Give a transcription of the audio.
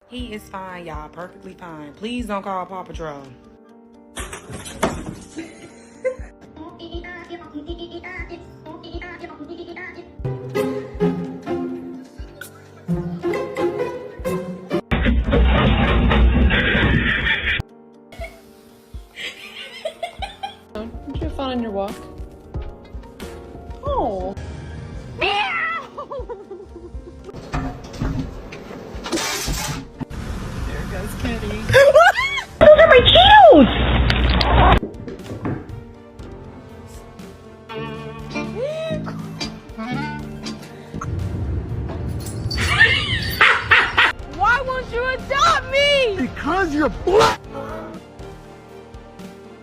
He is fine, y'all. Perfectly fine. Please don't call Paw Patrol. Did you have fun on your walk? Oh. There goes Kitty. Those are my Cheetos! Why won't you adopt me? Because you're black!